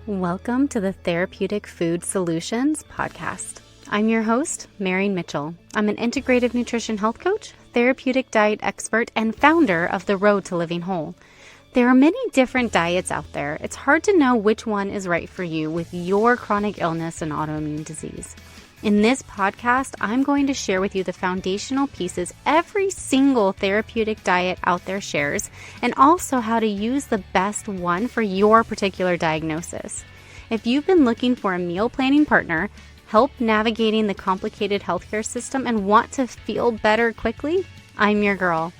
Welcome to the Therapeutic Food Solutions podcast. I'm your host, Marian Mitchell. I'm an integrative nutrition health coach, therapeutic diet expert, and founder of The Road to Living Whole. There are many different diets out there. It's hard to know which one is right for you with your chronic illness and autoimmune disease. In this podcast, I'm going to share with you the foundational pieces every single therapeutic diet out there shares, and also how to use the best one for your particular diagnosis. If you've been looking for a meal planning partner, help navigating the complicated healthcare system, and want to feel better quickly, I'm your girl.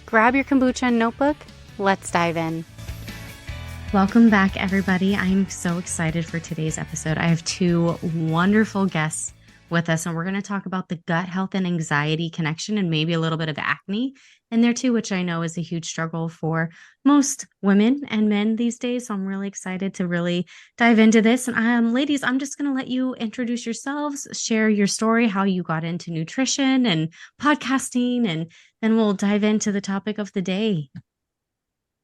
Grab your kombucha and notebook. Let's dive in. Welcome back, everybody. I'm so excited for today's episode. I have two wonderful guests with us, and we're going to talk about the gut health and anxiety connection, and maybe a little bit of acne in there too, which I know is a huge struggle for most women and men these days. So I'm really excited to really dive into this. And ladies, I'm just going to let you introduce yourselves, share your story, how you got into nutrition and podcasting, and then we'll dive into the topic of the day.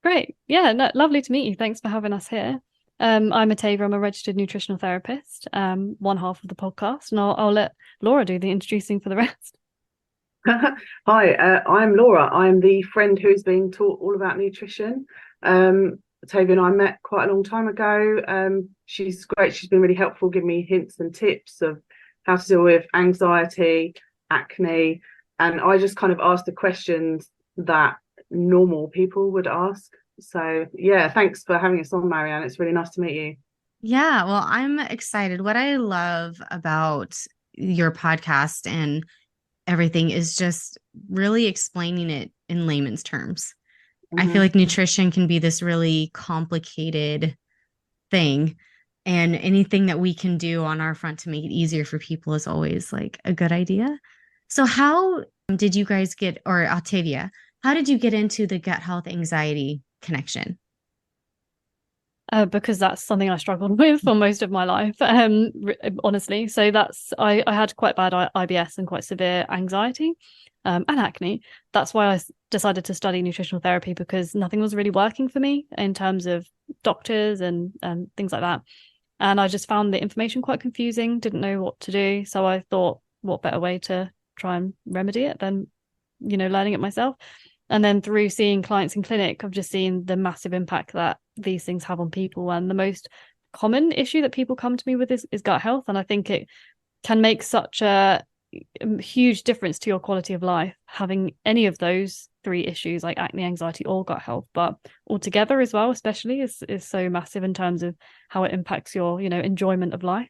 Great. Yeah, no, lovely to meet you. Thanks for having us here. I'm Atavia. I'm a registered nutritional therapist, one half of the podcast, and I'll let Laura do the introducing for the rest. Hi, I'm Laura. I'm the friend who's being taught all about nutrition. Atavia and I met quite a long time ago. She's great. She's been really helpful, giving me hints and tips of how to deal with anxiety, acne, and I just kind of asked the questions that normal people would ask. So yeah, thanks for having us on, Marian. It's really nice to meet you. Yeah, well, I'm excited. What I love about your podcast and everything is just really explaining it in layman's terms. I feel like nutrition can be this really complicated thing, and anything that we can do on our front to make it easier for people is always like a good idea. So how did you guys get, or Atavia, how did you get into the gut health anxiety connection? Because that's something I struggled with for most of my life, honestly. So I had quite bad IBS and quite severe anxiety and acne. That's why I decided to study nutritional therapy, because nothing was really working for me in terms of doctors and things like that. And I just found the information quite confusing, didn't know what to do. So I thought, what better way to try and remedy it than, learning it myself. And then through seeing clients in clinic, I've just seen the massive impact that these things have on people. And the most common issue that people come to me with is gut health. And I think it can make such a huge difference to your quality of life, having any of those three issues like acne, anxiety, or gut health. But altogether as well, especially, is so massive in terms of how it impacts your, enjoyment of life.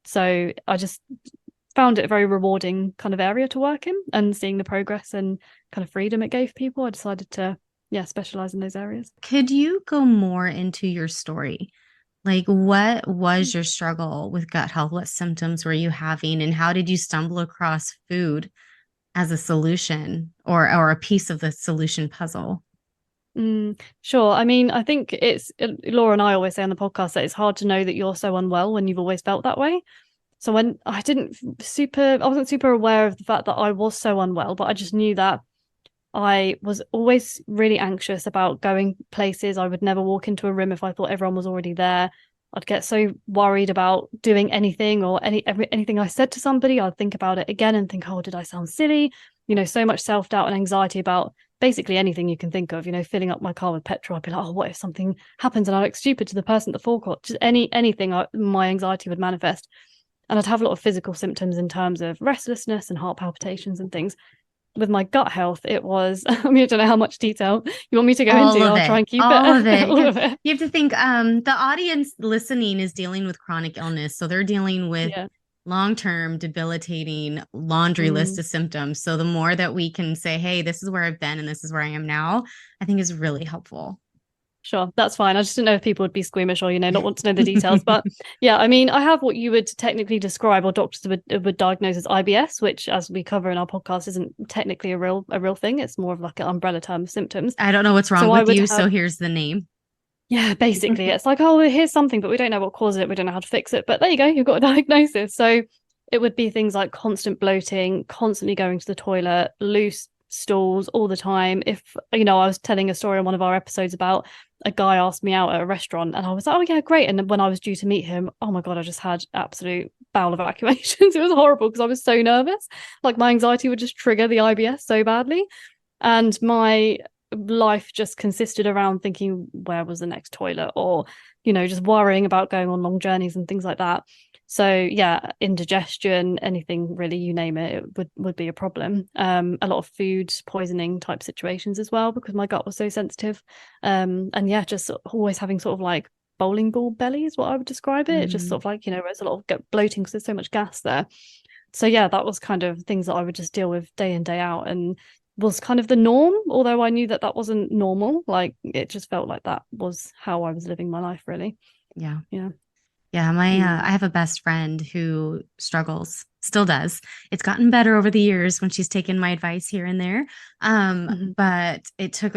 So I just found it a very rewarding kind of area to work in, and seeing the progress and kind of freedom it gave people, I decided to specialize in those areas. Could you go more into your story? Like, what was your struggle with gut health? What symptoms were you having, and how did you stumble across food as a solution or a piece of the solution puzzle? Sure. I mean, I think it's Laura and I always say on the podcast that it's hard to know that you're so unwell when you've always felt that way. So when I wasn't super aware of the fact that I was so unwell, but I just knew that I was always really anxious about going places. I would never walk into a room if I thought everyone was already there. I'd get so worried about doing anything, or anything I said to somebody, I'd think about it again and think, oh, did I sound silly? So much self-doubt and anxiety about basically anything you can think of, filling up my car with petrol. I'd be like, oh, what if something happens and I look stupid to the person at the forecourt? Just anything my anxiety would manifest. And I'd have a lot of physical symptoms in terms of restlessness and heart palpitations and things. With my gut health, it was, I don't know how much detail you want me to go into. I'll try and keep all it. Of it. All of it. You have to think, the audience listening is dealing with chronic illness. So they're dealing with long-term debilitating laundry list of symptoms. So the more that we can say, hey, this is where I've been and this is where I am now, I think is really helpful. Sure, that's fine. I just didn't know if people would be squeamish or, not want to know the details. But yeah, I mean, I have what you would technically describe, or doctors would diagnose as IBS, which, as we cover in our podcast, isn't technically a real thing. It's more of like an umbrella term of symptoms. I don't know what's wrong with you, so here's the name. Yeah, basically, it's like, oh, here's something, but we don't know what causes it. We don't know how to fix it. But there you go, you've got a diagnosis. So it would be things like constant bloating, constantly going to the toilet, loose stools all the time. If I was telling a story on one of our episodes about a guy asked me out at a restaurant, and I was like, oh yeah, great. And then when I was due to meet him, oh my God, I just had absolute bowel evacuations. It was horrible because I was so nervous. Like my anxiety would just trigger the IBS so badly. And my life just consisted around thinking, where was the next toilet? Or, just worrying about going on long journeys and things like that. So yeah, indigestion, anything really, you name it, it would be a problem. A lot of food poisoning type situations as well, because my gut was so sensitive. And yeah, just always having sort of like bowling ball belly is what I would describe it. Just sort of like, there's a lot of bloating because there's so much gas there. So yeah, that was kind of things that I would just deal with day in, day out, and was kind of the norm, although I knew that that wasn't normal. Like it just felt like that was how I was living my life, really. Yeah. Yeah. Yeah, I have a best friend who struggles, still does. It's gotten better over the years when she's taken my advice here and there. But it took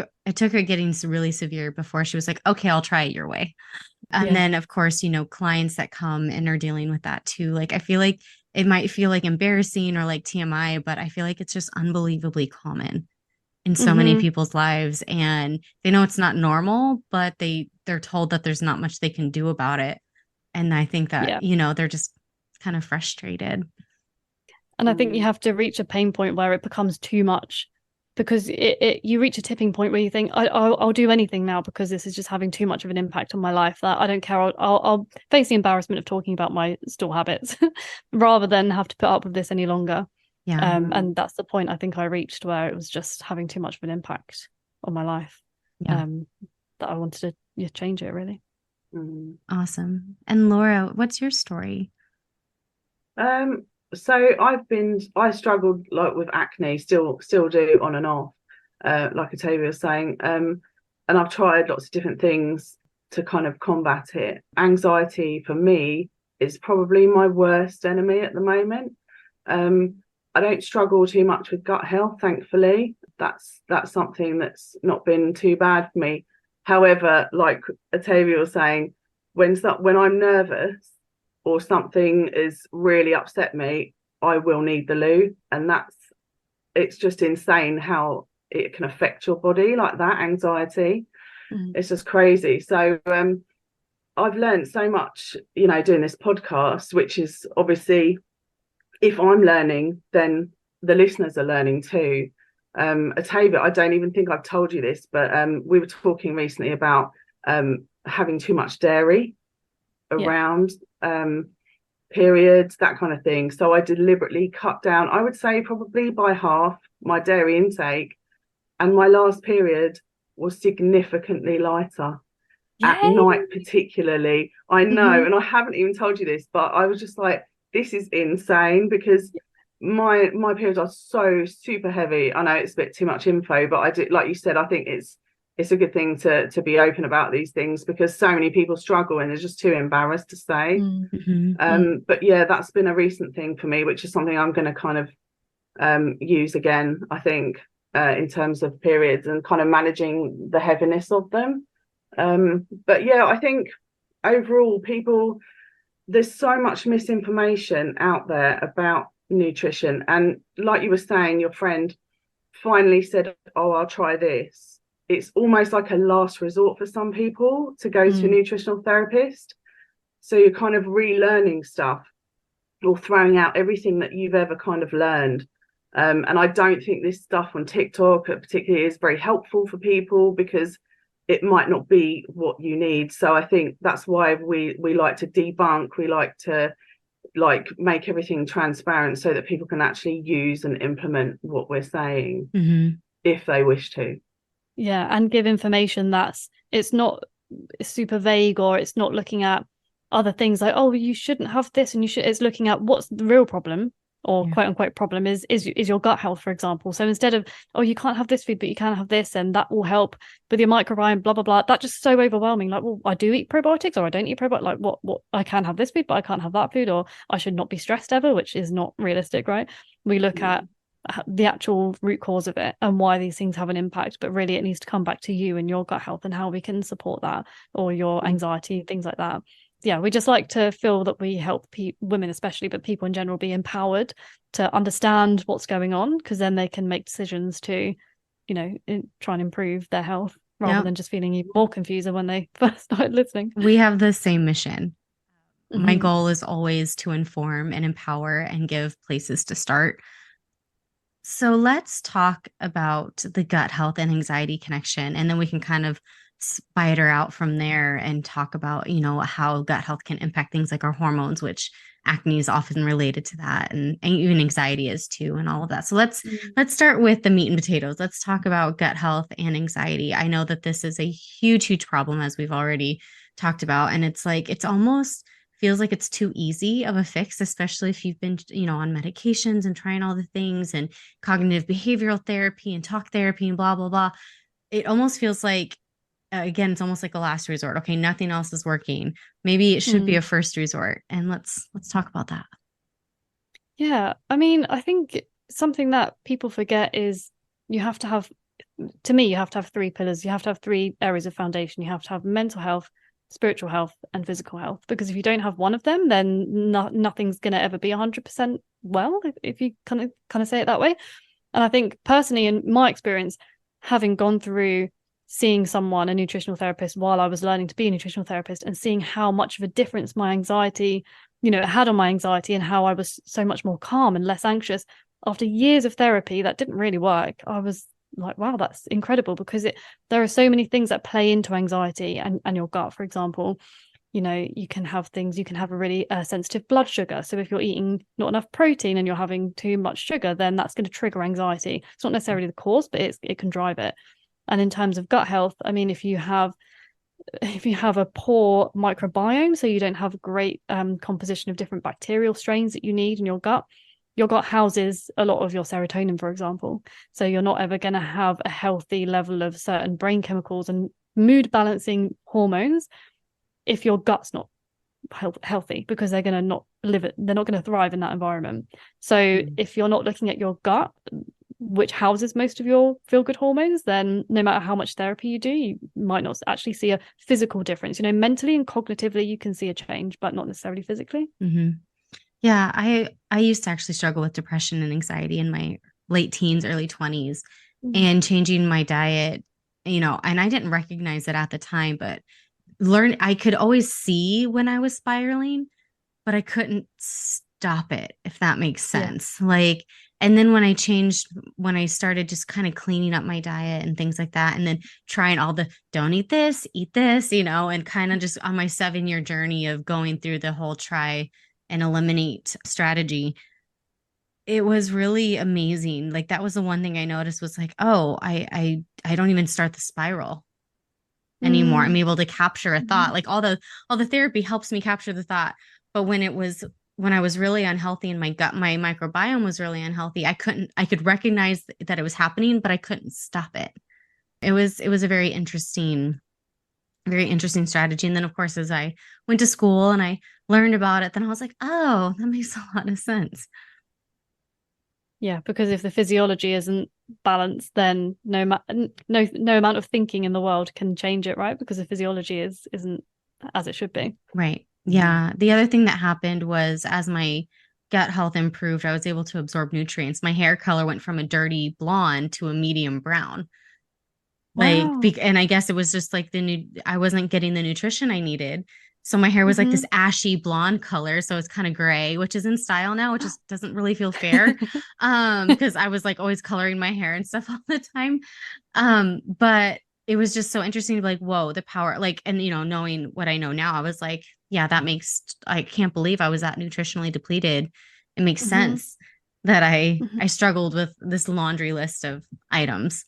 her getting really severe before she was like, okay, I'll try it your way. And then of course, clients that come and are dealing with that too. Like I feel like it might feel like embarrassing or like TMI, but I feel like it's just unbelievably common in so many people's lives, and they know it's not normal, but they're told that there's not much they can do about it. And I think that, they're just kind of frustrated. And I think you have to reach a pain point where it becomes too much, because you reach a tipping point where you think, I'll do anything now because this is just having too much of an impact on my life that I don't care. I'll face the embarrassment of talking about my stool habits rather than have to put up with this any longer. Yeah. And that's the point I think I reached where it was just having too much of an impact on my life. Yeah. That I wanted to change it, really. Awesome. And Laura, what's your story? So I struggled like with acne, still do on and off, like Atavia was saying. And I've tried lots of different things to kind of combat it. Anxiety for me is probably my worst enemy at the moment. I don't struggle too much with gut health, thankfully. That's something that's not been too bad for me. However, like Atavia was saying, when I'm nervous or something is really upset me, I will need the loo. And it's just insane how it can affect your body like that, anxiety. It's just crazy. So I've learned so much, doing this podcast, which is obviously, if I'm learning, then the listeners are learning too. Atavia, I don't even think I've told you this, but we were talking recently about having too much dairy around periods, that kind of thing. So I deliberately cut down, I would say probably by half, my dairy intake, and my last period was significantly lighter. Yay! At night particularly. I know, and I haven't even told you this, but I was just like, this is insane, because my periods are so super heavy. I know it's a bit too much info, but I do, like you said, I think it's a good thing to be open about these things, because so many people struggle and they're just too embarrassed to say. But yeah, that's been a recent thing for me, which is something I'm going to kind of use again, I think, in terms of periods and kind of managing the heaviness of them. But yeah, I think overall there's so much misinformation out there about nutrition, and like you were saying, your friend finally said, oh, I'll try this. It's almost like a last resort for some people to go to a nutritional therapist. So you're kind of relearning stuff or throwing out everything that you've ever kind of learned. And I don't think this stuff on TikTok particularly is very helpful for people, because it might not be what you need. So I think that's why we like to debunk. We like to make everything transparent so that people can actually use and implement what we're saying if they wish to. Yeah, and give information it's not super vague, or it's not looking at other things like, oh, you shouldn't have this and it's looking at what's the real problem, or quote unquote problem is your gut health, for example. So instead of, oh, you can't have this food but you can have this and that will help with your microbiome, blah blah blah, that's just so overwhelming. Like, well, I do eat probiotics or I don't eat probiotics. Like what I can have this food but I can't have that food, or I should not be stressed ever, which is not realistic, right? We look at the actual root cause of it and why these things have an impact, but really it needs to come back to you and your gut health and how we can support that, or your anxiety, things like that. Yeah, we just like to feel that we help women especially, but people in general, be empowered to understand what's going on, because then they can make decisions to try and improve their health. rather than just feeling even more confused when they first started listening. We have the same mission. My Mhm. goal is always to inform and empower and give places to start. So let's talk about the gut health and anxiety connection, and then we can kind of spider out from there and talk about, how gut health can impact things like our hormones, which acne is often related to that, and even anxiety is too, and all of that. So let's start with the meat and potatoes. Let's talk about gut health and anxiety. I know that this is a huge problem, as we've already talked about, and it's like it's almost feels like it's too easy of a fix, especially if you've been, on medications and trying all the things and cognitive behavioral therapy and talk therapy and blah, blah, blah. It almost feels like, again, it's almost like a last resort. Okay, nothing else is working. Maybe it should be a first resort. And let's talk about that. Yeah, I mean, I think something that people forget is you have to have, to me, you have to have three pillars. You have to have three areas of foundation. You have to have mental health, spiritual health, and physical health. Because if you don't have one of them, then nothing's going to ever be 100% well, if you kind of say it that way. And I think personally, in my experience, having gone through seeing someone, a nutritional therapist, while I was learning to be a nutritional therapist, and seeing how much of a difference my anxiety, it had on my anxiety, and how I was so much more calm and less anxious after years of therapy that didn't really work. I was like, wow, that's incredible, because there are so many things that play into anxiety and your gut. For example, you can have a really sensitive blood sugar. So if you're eating not enough protein and you're having too much sugar, then that's going to trigger anxiety. It's not necessarily the cause, but it can drive it. And in terms of gut health, I mean, if you have a poor microbiome, so you don't have a great composition of different bacterial strains that you need in your gut houses a lot of your serotonin, for example. So you're not ever going to have a healthy level of certain brain chemicals and mood balancing hormones if your gut's not healthy, because they're going to not live it. They're not going to thrive in that environment. So if you're not looking at your gut, which houses most of your feel-good hormones, then no matter how much therapy you do, you might not actually see a physical difference. Mentally and cognitively, you can see a change, but not necessarily physically. Mm-hmm. Yeah, I used to actually struggle with depression and anxiety in my late teens, early 20s, and changing my diet, and I didn't recognize it at the time, but I could always see when I was spiraling, but I couldn't stop it, if that makes sense. Yeah. And then when I started just kind of cleaning up my diet and things like that, and then trying all the don't eat this, and kind of just on my 7-year journey of going through the whole try and eliminate strategy, it was really amazing. Like, that was the one thing I noticed was like, oh, I don't even start the spiral anymore. I'm able to capture a thought. Like, all the therapy helps me capture the thought. But when I was really unhealthy and my gut, my microbiome was really unhealthy, I could recognize that it was happening, but I couldn't stop it. It was a very interesting strategy. And then, of course, as I went to school and I learned about it, then I was like, oh, that makes a lot of sense. Yeah, because if the physiology isn't balanced, then no amount of thinking in the world can change it, right? Because the physiology isn't as it should be. Right. Yeah. The other thing that happened was, as my gut health improved, I was able to absorb nutrients. My hair color went from a dirty blonde to a medium brown. Wow. And I guess it was just like I wasn't getting the nutrition I needed. So my hair was like this ashy blonde color. So it's kind of gray, which is in style now, which just doesn't really feel fair. Because I was like always coloring my hair and stuff all the time. But it was just so interesting to be like, whoa, the power, and knowing what I know now, I was like, yeah, I can't believe I was that nutritionally depleted. It makes sense that I struggled with this laundry list of items.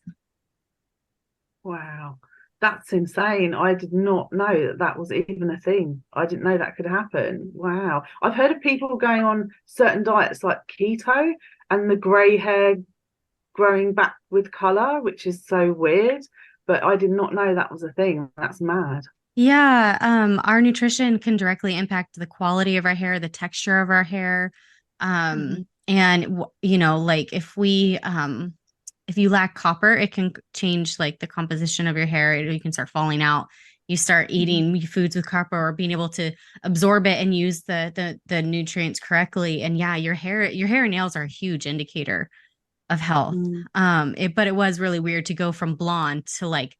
Wow, that's insane. I did not know that was even a thing. I didn't know that could happen. Wow. I've heard of people going on certain diets like keto and the grey hair growing back with colour, which is so weird, but I did not know that was a thing. That's mad. Yeah, our nutrition can directly impact the quality of our hair, the texture of our hair. And like if you lack copper, it can change like the composition of your hair. You can start falling out. You start eating foods with copper, or being able to absorb it and use the nutrients correctly. And yeah, your hair and nails are a huge indicator of health. But it was really weird to go from blonde to like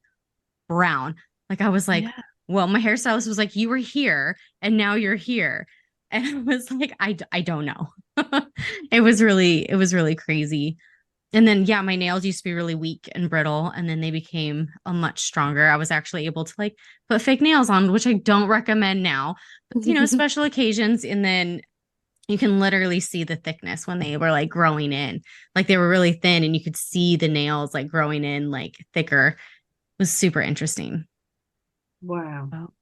brown. Like I was like, Yeah. well, my hairstylist was like, you were here and now you're here. And I was like, I don't know. It was really crazy. And then, yeah, my nails used to be really weak and brittle, and then they became a much stronger. I was actually able to like put fake nails on, which I don't recommend now, but special occasions. And then you can literally see the thickness when they were like growing in, like they were really thin, and you could see the nails like growing in like thicker. It was super interesting. Wow.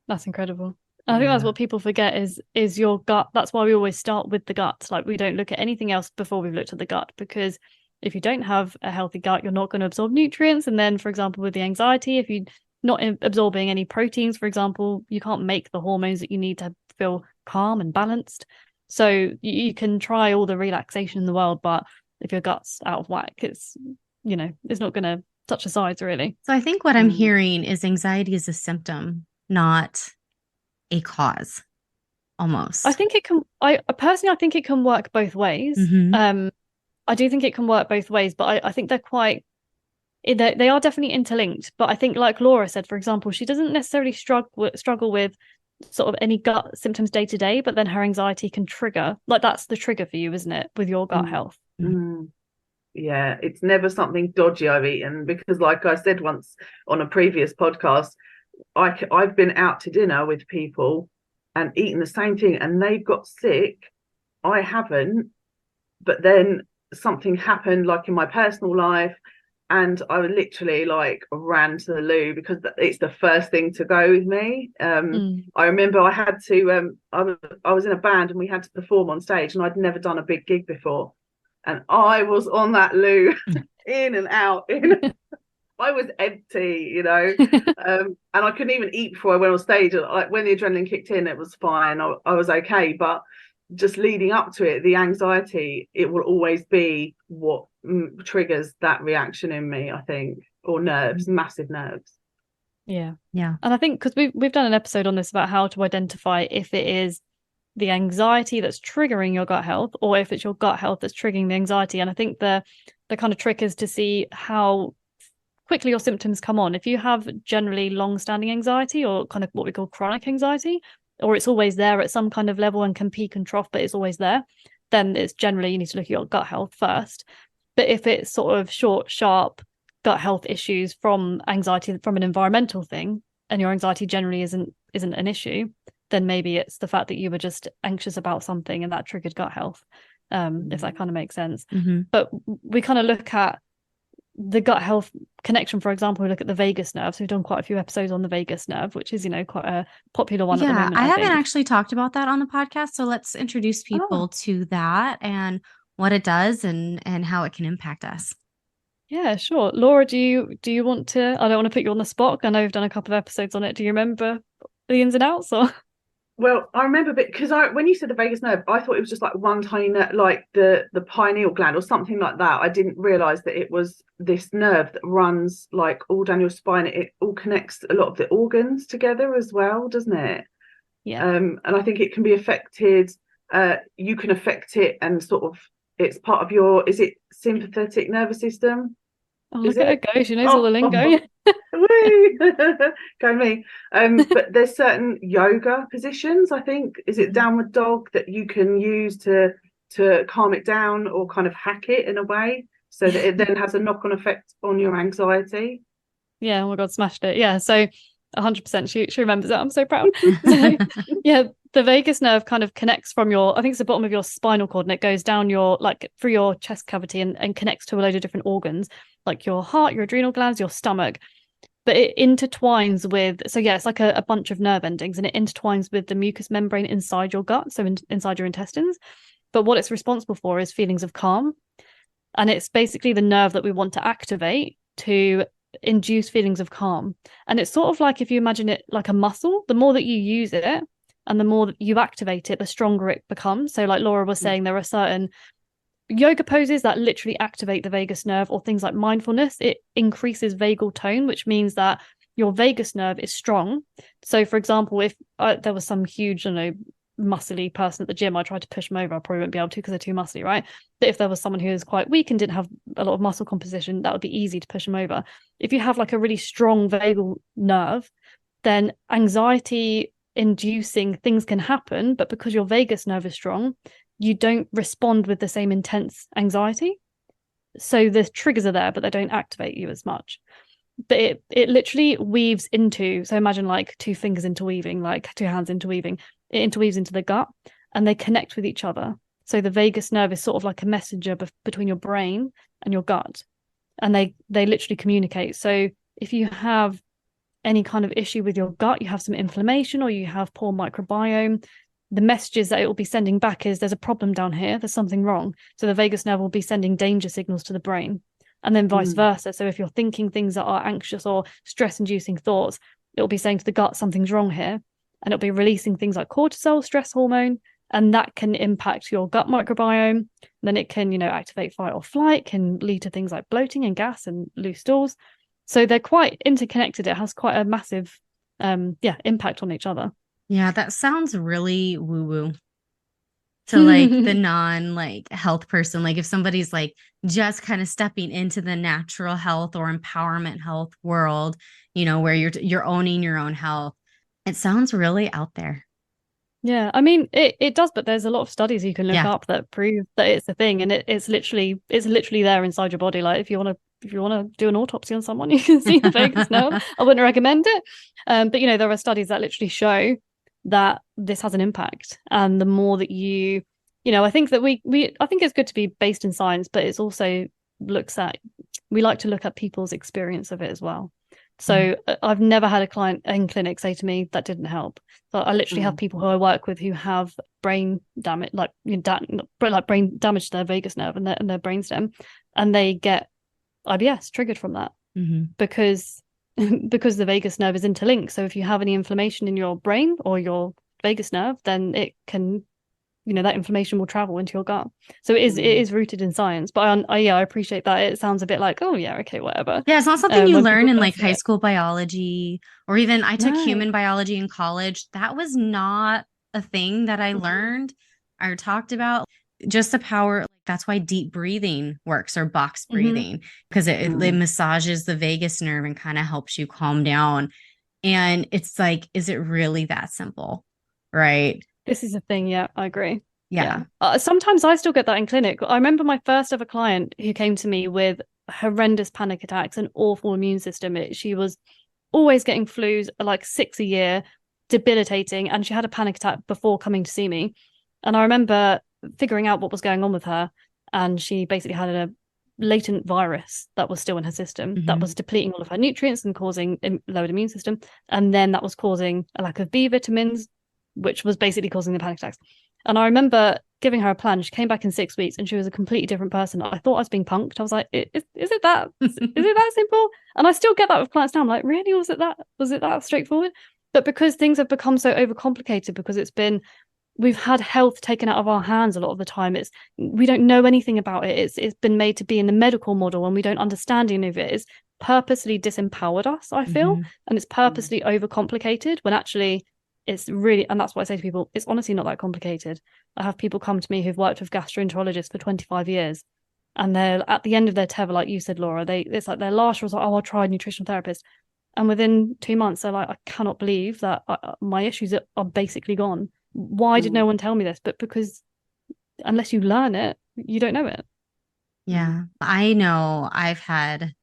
That's incredible. I think that's what people forget is your gut. That's why we always start with the gut. Like we don't look at anything else before we've looked at the gut, because if you don't have a healthy gut, you're not going to absorb nutrients. And then, for example, with the anxiety, if you're not absorbing any proteins, for example, you can't make the hormones that you need to feel calm and balanced. So you can try all the relaxation in the world, but if your gut's out of whack, it's not going to touch the sides really. So I think what I'm hearing is anxiety is a symptom, not a cause, almost. I think it can. I personally think it can work both ways. I do think it can work both ways, but I think they're quite. They are definitely interlinked. But I think, like Laura said, for example, she doesn't necessarily struggle with sort of any gut symptoms day to day, but then her anxiety can trigger. Like that's the trigger for you, isn't it, with your gut health? Yeah, it's never something dodgy I've eaten, because like I said once on a previous podcast, I've been out to dinner with people and eaten the same thing and they've got sick. I haven't, but then something happened like in my personal life and I literally like ran to the loo because it's the first thing to go with me. I remember I had to I was in a band and we had to perform on stage, and I'd never done a big gig before, and I was on that loo in and out I was empty, and I couldn't even eat before I went on stage. Like when the adrenaline kicked in, it was fine. I was okay, but just leading up to it, the anxiety, it will always be what triggers that reaction in me, I think, or nerves, massive nerves. Yeah. And I think because we've done an episode on this about how to identify if it is the anxiety that's triggering your gut health or if it's your gut health that's triggering the anxiety. And I think the kind of trick is to see how quickly your symptoms come on. If you have generally long-standing anxiety or kind of what we call chronic anxiety, or it's always there at some kind of level and can peak and trough, but it's always there, then it's generally you need to look at your gut health first. But if it's sort of short, sharp gut health issues from anxiety from an environmental thing, and your anxiety generally isn't an issue, then maybe it's the fact that you were just anxious about something and that triggered gut health, if that kind of makes sense. But we kind of look at the gut health connection. For example, we look at the vagus nerve. So we've done quite a few episodes on the vagus nerve, which is quite a popular one at the moment. I haven't actually talked about that on the podcast, so let's introduce people to that and what it does and how it can impact us. Yeah, sure. Laura, do you want to? I don't want to put you on the spot. I know we've done a couple of episodes on it. Do you remember the ins and outs? Or well, I remember because when you said the vagus nerve, I thought it was just like one tiny nerve, like the pineal gland or something like that. I didn't realize that it was this nerve that runs like all down your spine. It all connects a lot of the organs together as well, doesn't it? Yeah. And I think it can be affected. You can affect it, and sort of it's part of your. Is it sympathetic nervous system? Oh, look at her go. She knows all the lingo. Go me. But there's certain yoga positions, I think. Is it downward dog that you can use to calm it down or kind of hack it in a way so that it then has a knock-on effect on your anxiety? Yeah, oh my God, smashed it. Yeah, so 100% she remembers it. I'm so proud. So, yeah, the vagus nerve kind of connects from your, I think it's the bottom of your spinal cord, and it goes down your, like through your chest cavity and connects to a load of different organs, like your heart, your adrenal glands, your stomach. But it intertwines with, so yeah, it's like a bunch of nerve endings, and it intertwines with the mucous membrane inside your gut, so inside your intestines. But what it's responsible for is feelings of calm. And it's basically the nerve that we want to activate to induce feelings of calm. And it's sort of like, if you imagine it like a muscle, the more that you use it and the more that you activate it, the stronger it becomes. So like Laura was saying, there are certain yoga poses that literally activate the vagus nerve, or things like mindfulness. It increases vagal tone, which means that your vagus nerve is strong. So for example, if there was some huge, muscly person at the gym, I tried to push them over, I probably wouldn't be able to because they're too muscly, right? But if there was someone who was quite weak and didn't have a lot of muscle composition, that would be easy to push them over. If you have like a really strong vagal nerve, then anxiety inducing things can happen, but because your vagus nerve is strong, you don't respond with the same intense anxiety. So the triggers are there, but they don't activate you as much. But it literally weaves into, so imagine like two fingers interweaving, like two hands interweaving. It interweaves into the gut and they connect with each other. So the vagus nerve is sort of like a messenger between your brain and your gut, and they literally communicate. So if you have any kind of issue with your gut, you have some inflammation or you have poor microbiome, the messages that it will be sending back is there's a problem down here, there's something wrong. So the vagus nerve will be sending danger signals to the brain, and then vice versa. So if you're thinking things that are anxious or stress-inducing thoughts, it'll be saying to the gut something's wrong here, and it'll be releasing things like cortisol, stress hormone, and that can impact your gut microbiome. Then it can, activate fight or flight, can lead to things like bloating and gas and loose stools. So they're quite interconnected. It has quite a massive impact on each other. Yeah, that sounds really woo-woo to like the non health person. Like if somebody's like just kind of stepping into the natural health or empowerment health world, where you're owning your own health, it sounds really out there. Yeah, I mean it does, but there's a lot of studies you can look up that prove that it's a thing, and it's literally there inside your body. Like if you want to do an autopsy on someone, you can see the vagus nerve. I wouldn't recommend it, but there are studies that literally show that this has an impact, and the more that I think that I think it's good to be based in science, but it's also we like to look at people's experience of it as well. So I've never had a client in clinic say to me that didn't help. So I literally have people who I work with who have brain damage, brain damage to their vagus nerve and their brainstem, and they get IBS triggered from that because the vagus nerve is interlinked. So if you have any inflammation in your brain or your vagus nerve, then it can, that inflammation will travel into your gut. So it is rooted in science. But I appreciate that. It sounds a bit like, oh yeah, okay, whatever. Yeah, it's not something you learn in like high school biology, or even I took human biology in college. That was not a thing that I learned or talked about. Just the power, that's why deep breathing works, or box breathing, because it massages the vagus nerve and kind of helps you calm down. And it's like, is it really that simple? Right. This is a thing. Yeah, I agree. Yeah. Sometimes I still get that in clinic. I remember my first ever client who came to me with horrendous panic attacks, an awful immune system. She was always getting flus, like 6 a year, debilitating. And she had a panic attack before coming to see me. And I remember figuring out what was going on with her. And she basically had a latent virus that was still in her system that was depleting all of her nutrients and causing lowered immune system. And then that was causing a lack of B vitamins, which was basically causing the panic attacks. And I remember giving her a plan. She came back in 6 weeks and she was a completely different person. I thought I was being punked. I was like, is it that simple? And I still get that with clients now. I'm like, really? Was it that straightforward? But because things have become so overcomplicated, because we've had health taken out of our hands a lot of the time. We don't know anything about it. It's been made to be in the medical model, and we don't understand any of it. It's purposely disempowered us, I feel, and it's purposely overcomplicated when actually it's really, and that's what I say to people, it's honestly not that complicated. I have people come to me who've worked with gastroenterologists for 25 years, and they're at the end of their tether, like you said, Laura. It's like their last resort. Oh, I'll try a nutritional therapist, and within 2 months, they're like, I cannot believe that my issues are basically gone. Why did no one tell me this? But because unless you learn it, you don't know it. Yeah, I know I've had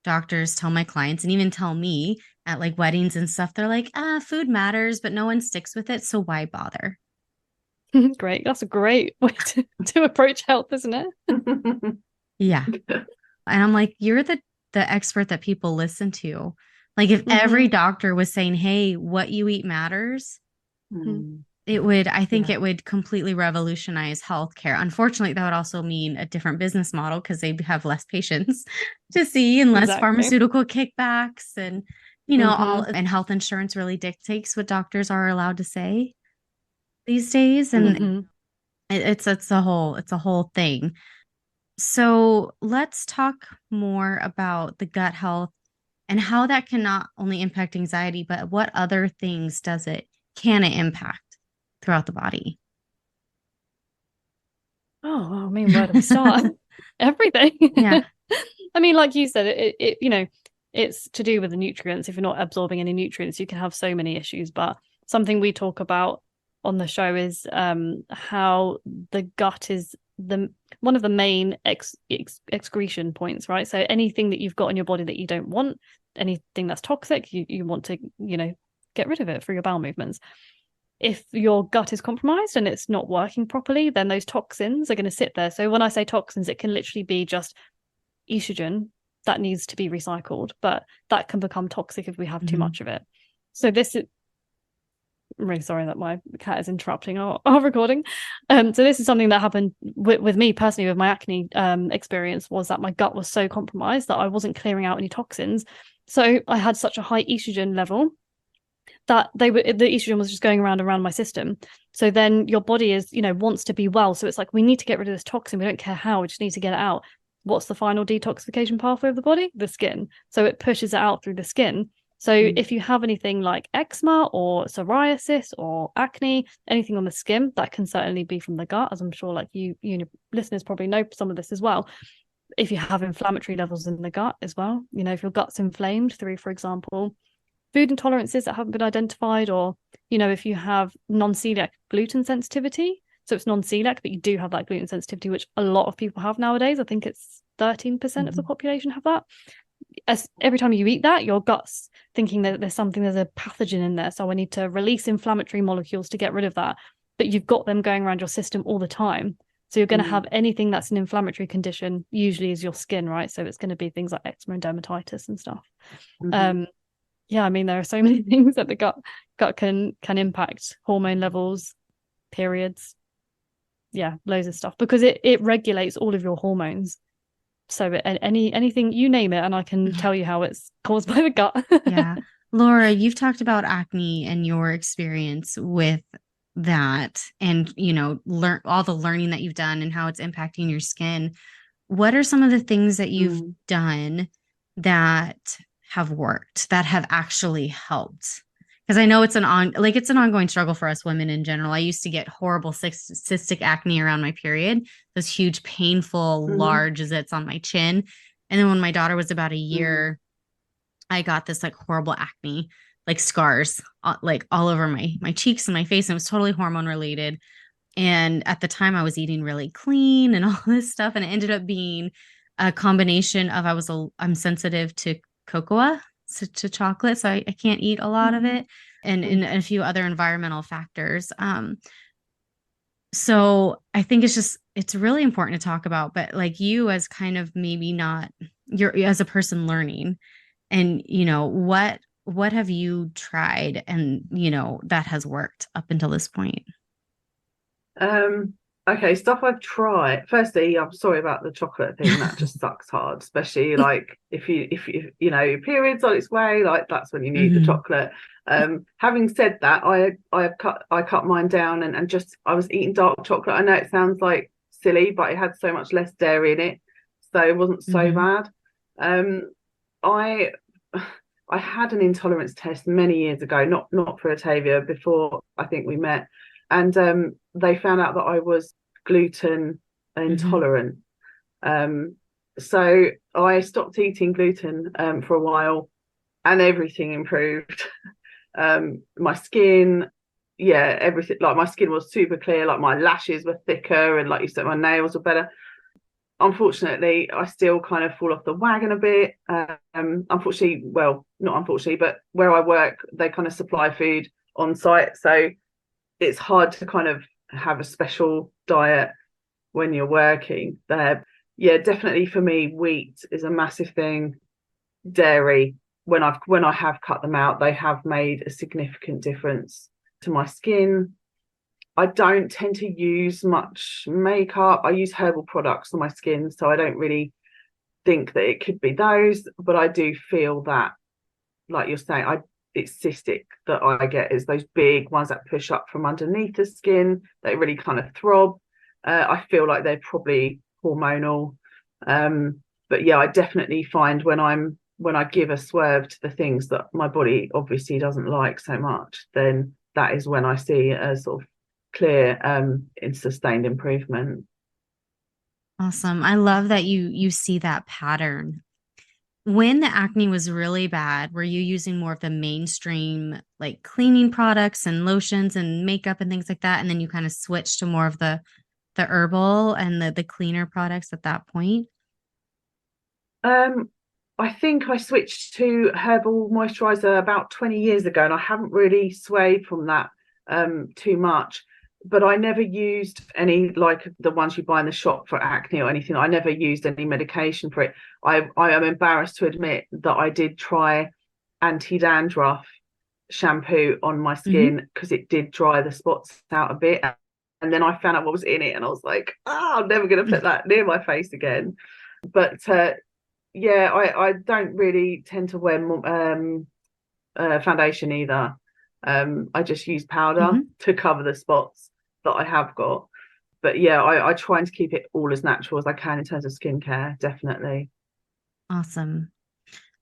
doctors tell my clients and even tell me at like weddings and stuff, they're like, food matters, but no one sticks with it. So why bother? Great. That's a great way to approach health, isn't it? Yeah. And I'm like, you're the expert that people listen to. Like if every doctor was saying, hey, what you eat matters, it would completely revolutionize healthcare. Unfortunately, that would also mean a different business model because they have less patients to see and less pharmaceutical kickbacks, and and health insurance really dictates what doctors are allowed to say these days, and it's a whole thing. So let's talk more about the gut health and how that can not only impact anxiety, but what other things can it impact throughout the body? Oh, I mean, where do we start? Everything. Yeah. I mean, like you said, it you know, it's to do with the nutrients. If you're not absorbing any nutrients, you can have so many issues. But something we talk about on the show is how the gut is one of the main excretion points, right? So anything that you've got in your body that you don't want, anything that's toxic, you want to, get rid of it through your bowel movements. If your gut is compromised and it's not working properly, then those toxins are going to sit there. So when I say toxins, it can literally be just estrogen that needs to be recycled, but that can become toxic if we have too much of it. So this is, I'm really sorry that my cat is interrupting our recording. So this is something that happened with me personally with my acne experience, was that my gut was so compromised that I wasn't clearing out any toxins. So I had such a high estrogen level that the estrogen was just going around my system. So then your body is, wants to be well. So it's like, we need to get rid of this toxin. We don't care how, we just need to get it out. What's the final detoxification pathway of the body? The skin. So it pushes it out through the skin. So if you have anything like eczema or psoriasis or acne, anything on the skin, that can certainly be from the gut, as I'm sure like you listeners probably know some of this as well. If you have inflammatory levels in the gut as well, if your gut's inflamed through, for example, food intolerances that haven't been identified, or, if you have non-celiac gluten sensitivity, so it's non-celiac, but you do have that gluten sensitivity, which a lot of people have nowadays. I think it's 13% of the population have that. As every time you eat that, your gut's thinking that there's a pathogen in there, so I need to release inflammatory molecules to get rid of that. But you've got them going around your system all the time. So you're going to have anything that's an inflammatory condition, usually is your skin, right? So it's going to be things like eczema and dermatitis and stuff. Yeah, I mean, there are so many things that the gut can impact: hormone levels, periods, loads of stuff, because it regulates all of your hormones. So anything, you name it, and I can tell you how it's caused by the gut. Yeah. Laura, you've talked about acne and your experience with that, and learn all the learning that you've done and how it's impacting your skin. What are some of the things that you've done that have worked, that have actually helped? Because I know it's an ongoing struggle for us women in general. I used to get horrible cystic acne around my period, those huge, painful, large zits on my chin. And then when my daughter was about a year, I got this like horrible acne, like scars, like all over my cheeks and my face. And it was totally hormone related. And at the time I was eating really clean and all this stuff. And it ended up being a combination of I'm sensitive to cocoa, to chocolate, so I can't eat a lot of it, and a few other environmental factors. So I think it's really important to talk about, but like you as kind of maybe not, you're as a person learning, and what have you tried and that has worked up until this point? Okay, stuff I've tried. Firstly, I'm sorry about the chocolate thing. That just sucks hard, especially like if your period's on its way, like that's when you need the chocolate. Having said that, I cut mine down and just I was eating dark chocolate. I know it sounds like silly, but it had so much less dairy in it, so it wasn't so bad. I had an intolerance test many years ago, not for Atavia, before I think we met. And they found out that I was gluten intolerant. So I stopped eating gluten for a while, and everything improved. My skin, everything, like my skin was super clear, like my lashes were thicker, and like you said, my nails were better. Unfortunately, I still kind of fall off the wagon a bit. Unfortunately, well, not unfortunately, but where I work, they kind of supply food on site. So it's hard to kind of have a special diet when you're working there. Yeah, definitely for me, wheat is a massive thing. Dairy, when I have cut them out, they have made a significant difference to my skin. I don't tend to use much makeup. I use herbal products on my skin, so I don't really think that it could be those, but I do feel that, like you're saying, it's cystic that I get, is those big ones that push up from underneath the skin. They really kind of throb. I feel like they're probably hormonal. But yeah, I definitely find when I give a swerve to the things that my body obviously doesn't like so much, then that is when I see a sort of clear in sustained improvement. Awesome. I love that you see that pattern. When the acne was really bad, were you using more of the mainstream like cleaning products and lotions and makeup and things like that? And then you kind of switched to more of the herbal and the cleaner products at that point? I think I switched to herbal moisturizer about 20 years ago, and I haven't really swayed from that too much. But I never used any like the ones you buy in the shop for acne or anything. I never used any medication for it. I am embarrassed to admit that I did try anti-dandruff shampoo on my skin because it did dry the spots out a bit. And then I found out what was in it, and I was like, oh, I'm never going to put that near my face again. But yeah, I don't really tend to wear foundation either. I just use powder to cover the spots that I have got. But yeah, I try to keep it all as natural as I can in terms of skincare, definitely. Awesome.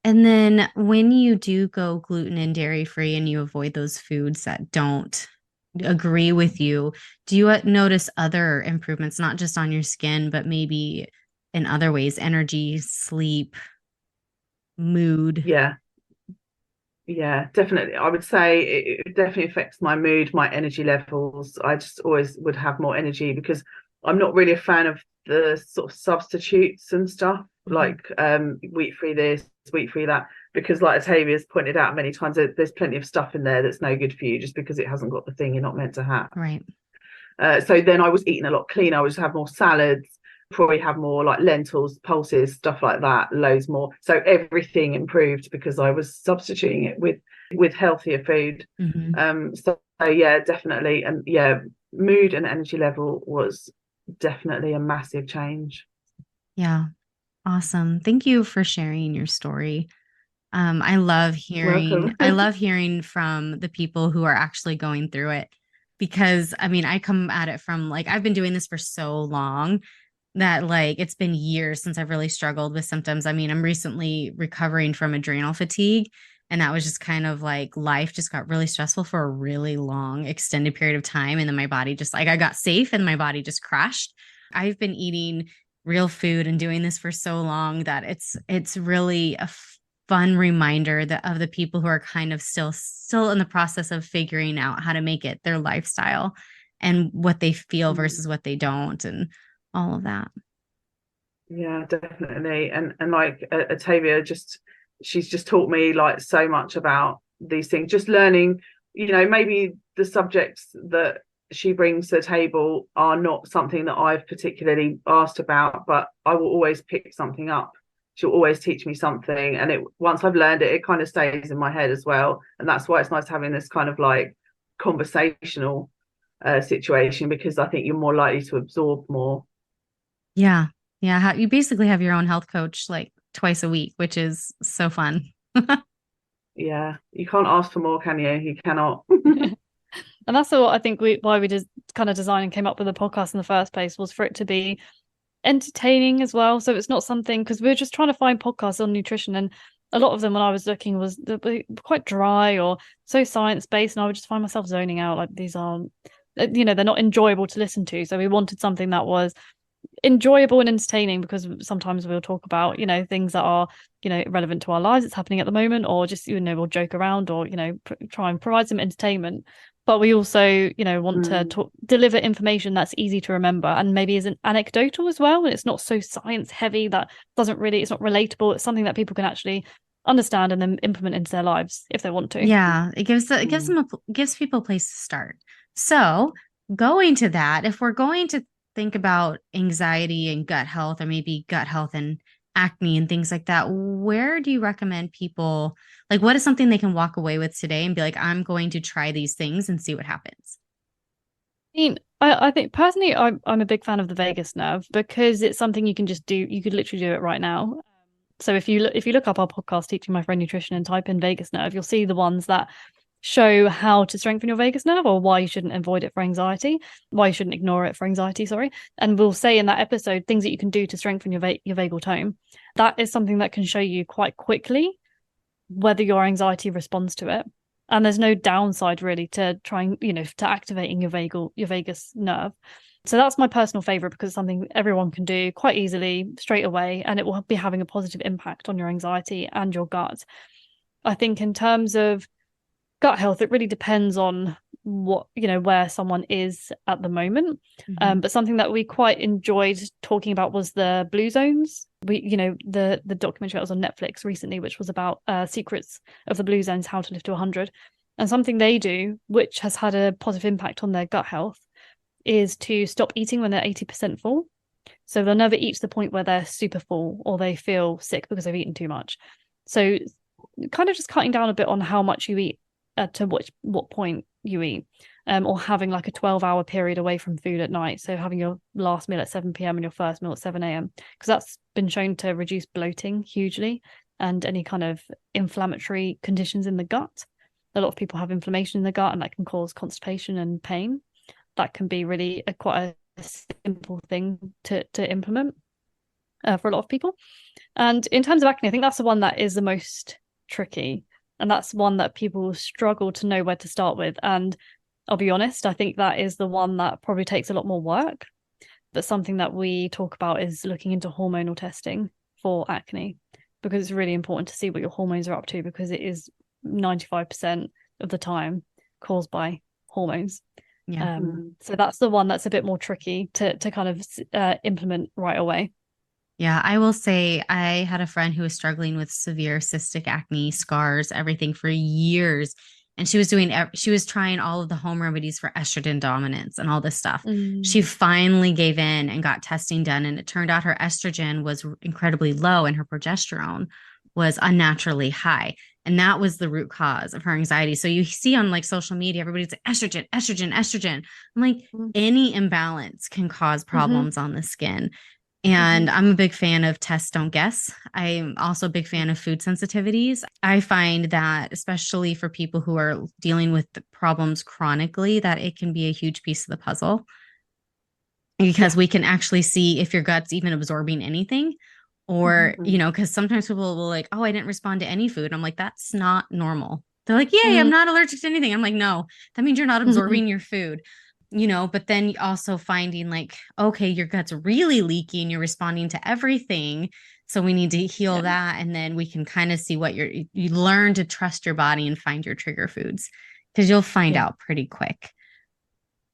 And then when you do go gluten and dairy free and you avoid those foods that don't agree with you, do you notice other improvements, not just on your skin, but maybe in other ways, energy, sleep, mood? Yeah, definitely. I would say it definitely affects my mood, my energy levels. I just always would have more energy because I'm not really a fan of the sort of substitutes and stuff like wheat free this, wheat free that, because like Atavia's pointed out many times, there's plenty of stuff in there that's no good for you just because it hasn't got the thing you're not meant to have. Right. So then I was eating a lot cleaner. I would just have more salads, probably have more like lentils, pulses, stuff like that, loads more. So everything improved because I was substituting it with healthier food. So yeah, definitely. And yeah, mood and energy level was definitely a massive change. Yeah. Awesome. Thank you for sharing your story. I love hearing from the people who are actually going through it, because I mean, I come at it from like, I've been doing this for so long that like it's been years since I've really struggled with symptoms. I mean, I'm recently recovering from adrenal fatigue, and that was just kind of like life just got really stressful for a really long extended period of time, and then my body just like I got safe and my body just crashed. I've been eating real food and doing this for so long that it's really a fun reminder that of the people who are kind of still in the process of figuring out how to make it their lifestyle and what they feel versus what they don't, and all of that. Yeah, definitely. And like Atavia, she's just taught me like so much about these things, just learning, maybe the subjects that she brings to the table are not something that I've particularly asked about, but I will always pick something up. She'll always teach me something, and once I've learned it kind of stays in my head as well. And that's why it's nice having this kind of like conversational situation, because I think you're more likely to absorb more. Yeah. You basically have your own health coach like twice a week, which is so fun. Yeah, you can't ask for more, can you? You cannot. And that's what I think why we just kind of designed and came up with the podcast in the first place, was for it to be entertaining as well. So it's not something, because we're just trying to find podcasts on nutrition, and a lot of them when I was looking was quite dry or so science-based, and I would just find myself zoning out, like these aren't, they're not enjoyable to listen to. So we wanted something that was enjoyable and entertaining, because sometimes we'll talk about things that are relevant to our lives, it's happening at the moment, or just we'll joke around, or try and provide some entertainment. But we also want to deliver information that's easy to remember, and maybe isn't anecdotal as well, and it's not so science heavy that it's not relatable. It's something that people can actually understand and then implement into their lives if they want to. Yeah, it gives people a place to start. So going to that, if we're going to think about anxiety and gut health, or maybe gut health and acne and things like that, where do you recommend people, like what is something they can walk away with today and be like, I'm going to try these things and see what happens? I think personally I'm a big fan of the vagus nerve, because it's something you can just do. You could literally do it right now. So if you look up our podcast, Teaching My Friend Nutrition, and type in vagus nerve, you'll see the ones that show how to strengthen your vagus nerve, or why you shouldn't avoid it for anxiety, why you shouldn't ignore it for anxiety, and we'll say in that episode things that you can do to strengthen your vagal tone. That is something that can show you quite quickly whether your anxiety responds to it. And there's no downside really to trying, to activating your vagus nerve. So that's my personal favorite, because it's something everyone can do quite easily straight away, and it will be having a positive impact on your anxiety and your gut. I think in terms of gut health, it really depends on what, where someone is at the moment. But something that we quite enjoyed talking about was the blue zones. The documentary that was on Netflix recently, which was about secrets of the blue zones, how to live to 100. And something they do, which has had a positive impact on their gut health, is to stop eating when they're 80% full. So they'll never eat to the point where they're super full or they feel sick because they've eaten too much. So kind of just cutting down a bit on how much you eat, to what point you eat, or having like a 12-hour period away from food at night. So having your last meal at 7 p.m. and your first meal at 7 a.m. because that's been shown to reduce bloating hugely and any kind of inflammatory conditions in the gut. A lot of people have inflammation in the gut, and that can cause constipation and pain. That can be really quite a simple thing to implement for a lot of people. And in terms of acne, I think that's the one that is the most tricky. And that's one that people struggle to know where to start with. And I'll be honest, I think that is the one that probably takes a lot more work. But something that we talk about is looking into hormonal testing for acne, because it's really important to see what your hormones are up to, because it is 95% of the time caused by hormones. Yeah. So that's the one that's a bit more tricky to kind of implement right away. Yeah, I will say I had a friend who was struggling with severe cystic acne, scars, everything for years. And she was trying all of the home remedies for estrogen dominance and all this stuff. She finally gave in and got testing done. And it turned out her estrogen was incredibly low and her progesterone was unnaturally high. And that was the root cause of her anxiety. So you see on like social media, everybody's like estrogen, estrogen, estrogen. I'm like, any imbalance can cause problems on the skin. And I'm a big fan of test, don't guess. I'm also a big fan of food sensitivities. I find that, especially for people who are dealing with the problems chronically, that it can be a huge piece of the puzzle, because we can actually see if your gut's even absorbing anything, or, because sometimes people will like, oh, I didn't respond to any food. I'm like, that's not normal. They're like, yay, I'm not allergic to anything. I'm like, no, that means you're not absorbing your food. But then also finding like, okay, your gut's really leaky and you're responding to everything. So we need to heal that. And then we can kind of see what you learn to trust your body and find your trigger foods, because you'll find out pretty quick.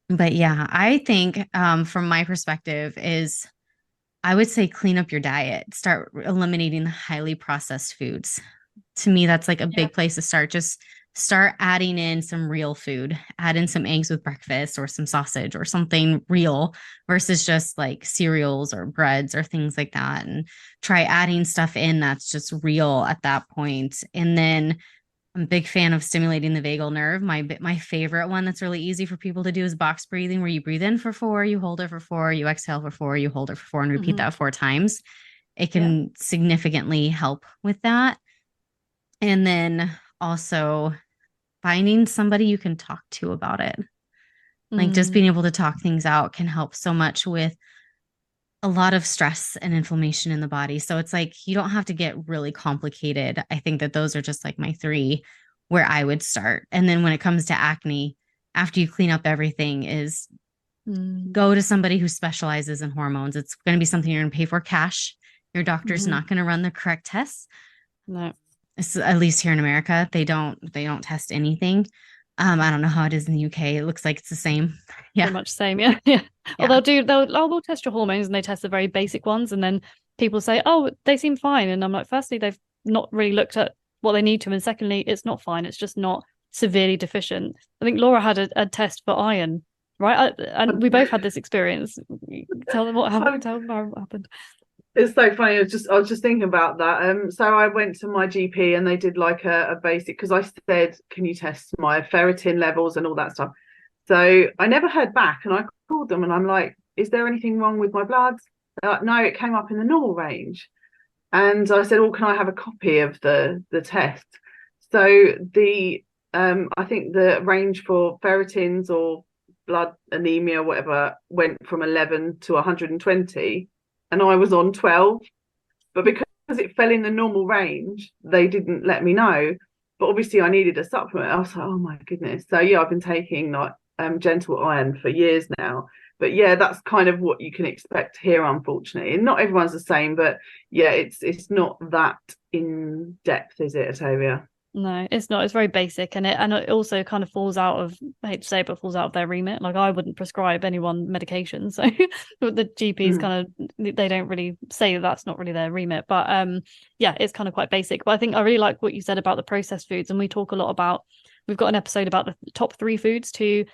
But yeah, I think from my perspective is I would say clean up your diet, start eliminating the highly processed foods. To me, that's like a big place to start. Just start adding in some real food, add in some eggs with breakfast or some sausage or something real, versus just like cereals or breads or things like that. And try adding stuff in that's just real at that point. And then I'm a big fan of stimulating the vagal nerve. My favorite one that's really easy for people to do is box breathing, where you breathe in for 4, you hold it for 4, you exhale for 4, you hold it for 4, and repeat that 4 times. It can significantly help with that. And then also finding somebody you can talk to about it. Like just being able to talk things out can help so much with a lot of stress and inflammation in the body. So it's like, you don't have to get really complicated. I think that those are just like my 3 where I would start. And then when it comes to acne, after you clean up everything, is go to somebody who specializes in hormones. It's going to be something you're going to pay for cash. Your doctor's not going to run the correct tests. No. At least here in America, they don't test anything. I don't know how it is in the UK. It looks like it's the same. Yeah. Pretty much same. Yeah. Well, they'll test your hormones, and they test the very basic ones. And then people say, oh, they seem fine. And I'm like, firstly, they've not really looked at what they need to. And secondly, it's not fine. It's just not severely deficient. I think Laura had a test for iron, right? And we both had this experience. Tell them what happened. It's so funny. I was just thinking about that. So I went to my GP and they did like a basic, because I said, can you test my ferritin levels and all that stuff? So I never heard back, and I called them and I'm like, is there anything wrong with my bloods? They're like, no, it came up in the normal range. And I said, well, can I have a copy of the test? So the I think the range for ferritins or blood anemia, whatever, went from 11 to 120. And I was on 12, but because it fell in the normal range, they didn't let me know. but obviously I needed a supplement. I was like, oh my goodness. So yeah, I've been taking like gentle iron for years now. But yeah, that's kind of what you can expect here, unfortunately. And not everyone's the same, but yeah, it's not that in depth, is it, Atavia? No, it's not. It's very basic, and it also kind of falls out of, I hate to say it, but falls out of their remit. Like, I wouldn't prescribe anyone medication, so the GPs kind of, they don't really say that's not really their remit. But yeah, it's kind of quite basic. But I think I really like what you said about the processed foods, and we talk a lot about. We've got an episode about the top 3 foods to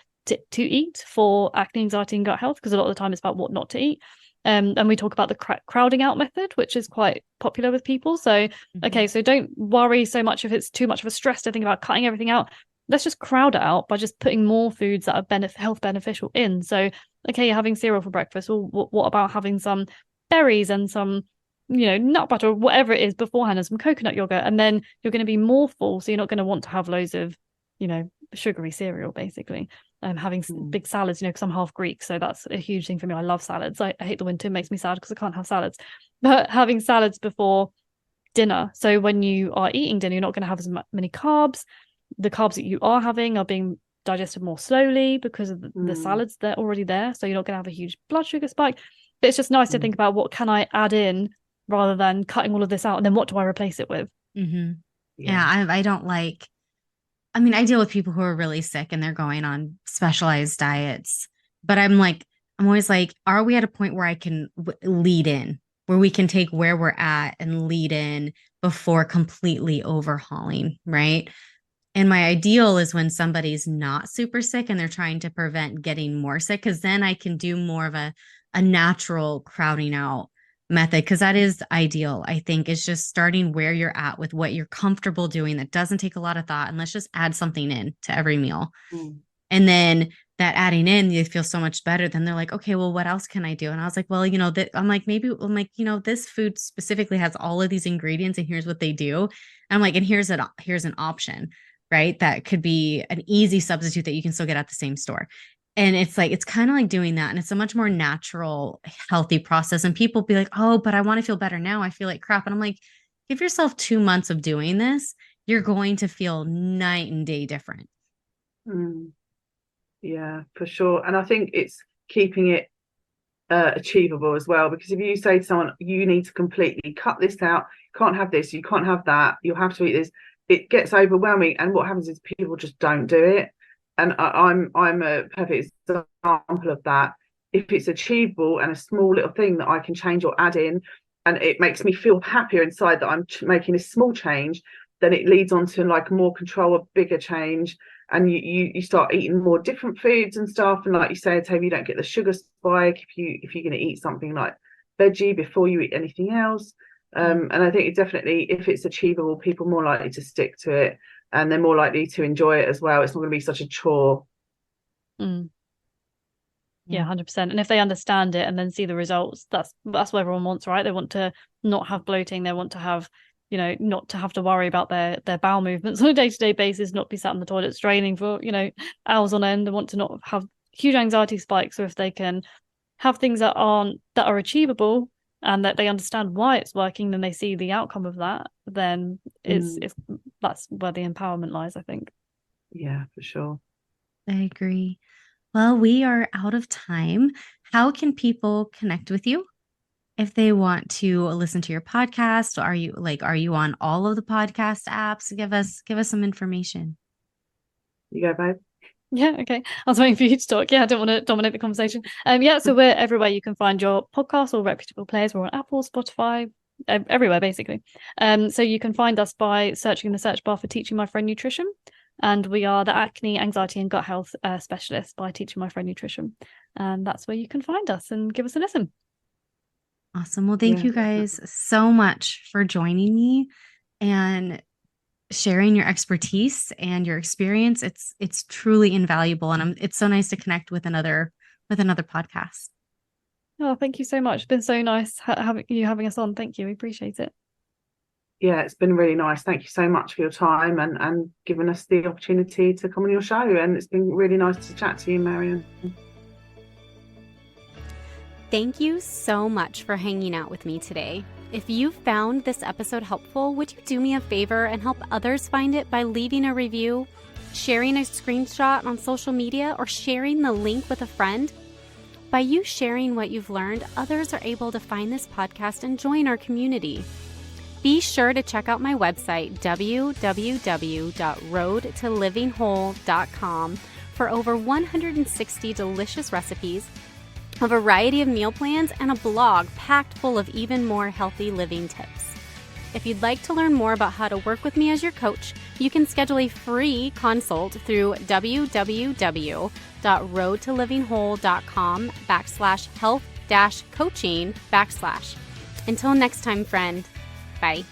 eat for acne, anxiety, and gut health, because a lot of the time it's about what not to eat. And we talk about the crowding out method, which is quite popular with people. So, okay, so don't worry so much if it's too much of a stress to think about cutting everything out. Let's just crowd it out by just putting more foods that are health beneficial in. So, okay, you're having cereal for breakfast. Well, what about having some berries and some, nut butter or whatever it is beforehand, and some coconut yogurt, and then you're going to be more full. So you're not going to want to have loads of, sugary cereal, basically. Having big salads, because I'm half Greek, so that's a huge thing for me. I love salads. I hate the winter. It makes me sad because I can't have salads. But having salads before dinner, so when you are eating dinner, you're not going to have as many carbs. The carbs that you are having are being digested more slowly because of the salads, they're already there. So you're not going to have a huge blood sugar spike. But it's just nice to think about, what can I add in rather than cutting all of this out, and then what do I replace it with? Yeah, I don't like. I mean, I deal with people who are really sick and they're going on specialized diets, but I'm always like, are we at a point where I can lead in, where we can take where we're at and lead in before completely overhauling, right? And my ideal is when somebody's not super sick and they're trying to prevent getting more sick, because then I can do more of a natural crowding out method, because that is ideal. I think is just starting where you're at with what you're comfortable doing that doesn't take a lot of thought, and let's just add something in to every meal. And then that adding in, you feel so much better. Then they're like, okay, well, what else can I do? And I was like, well, this food specifically has all of these ingredients, and here's what they do. And I'm like, and here's an option, right? That could be an easy substitute that you can still get at the same store. And it's kind of like doing that. And it's a much more natural, healthy process. And people be like, oh, but I want to feel better now. I feel like crap. And I'm like, give yourself 2 months of doing this. You're going to feel night and day different. Yeah, for sure. And I think it's keeping it achievable as well. Because if you say to someone, you need to completely cut this out, you can't have this, you can't have that, you'll have to eat this, it gets overwhelming. And what happens is people just don't do it. And I'm a perfect example of that. If it's achievable and a small little thing that I can change or add in, and it makes me feel happier inside that I'm making a small change, then it leads on to like more control, a bigger change, and you start eating more different foods and stuff. And like you say, Atavia, you don't get the sugar spike if you're going to eat something like veggie before you eat anything else. And I think it definitely, if it's achievable, people are more likely to stick to it. And they're more likely to enjoy it as well. It's not going to be such a chore. Yeah, 100%. And if they understand it and then see the results, that's what everyone wants, right? They want to not have bloating. They want to have, not to have to worry about their bowel movements on a day-to-day basis, not be sat in the toilet straining for, hours on end. They want to not have huge anxiety spikes. So if they can have things that are achievable, and that they understand why it's working, then they see the outcome of that, then that's where the empowerment lies, I think. Yeah, for sure. I agree. Well, we are out of time. How can people connect with you if they want to listen to your podcast? Are you on all of the podcast apps? Give us some information. You go, babe. Yeah, okay. I was waiting for you to talk. Yeah, I don't want to dominate the conversation. So we're everywhere you can find your podcast or reputable players. We're on Apple, Spotify, everywhere basically. So you can find us by searching in the search bar for Teaching My Friend Nutrition, and we are the acne, anxiety, and gut health specialists by Teaching My Friend Nutrition, and that's where you can find us and give us a listen. Awesome. Well, thank you guys so much for joining me and sharing your expertise and your experience. It's truly invaluable, and it's so nice to connect with another podcast. Oh, thank you so much. It's been so nice having us on. Thank you. We appreciate it. Yeah, it's been really nice. Thank you so much for your time and giving us the opportunity to come on your show. And it's been really nice to chat to you, Marian. Thank you so much for hanging out with me today. If you found this episode helpful, would you do me a favor and help others find it by leaving a review, sharing a screenshot on social media, or sharing the link with a friend? By you sharing what you've learned, others are able to find this podcast and join our community. Be sure to check out my website, www.roadtolivinghole.com, for over 160 delicious recipes, a variety of meal plans, and a blog packed full of even more healthy living tips. If you'd like to learn more about how to work with me as your coach, you can schedule a free consult through www.roadtolivinghole.com/health-coaching/. Until next time, friend. Bye.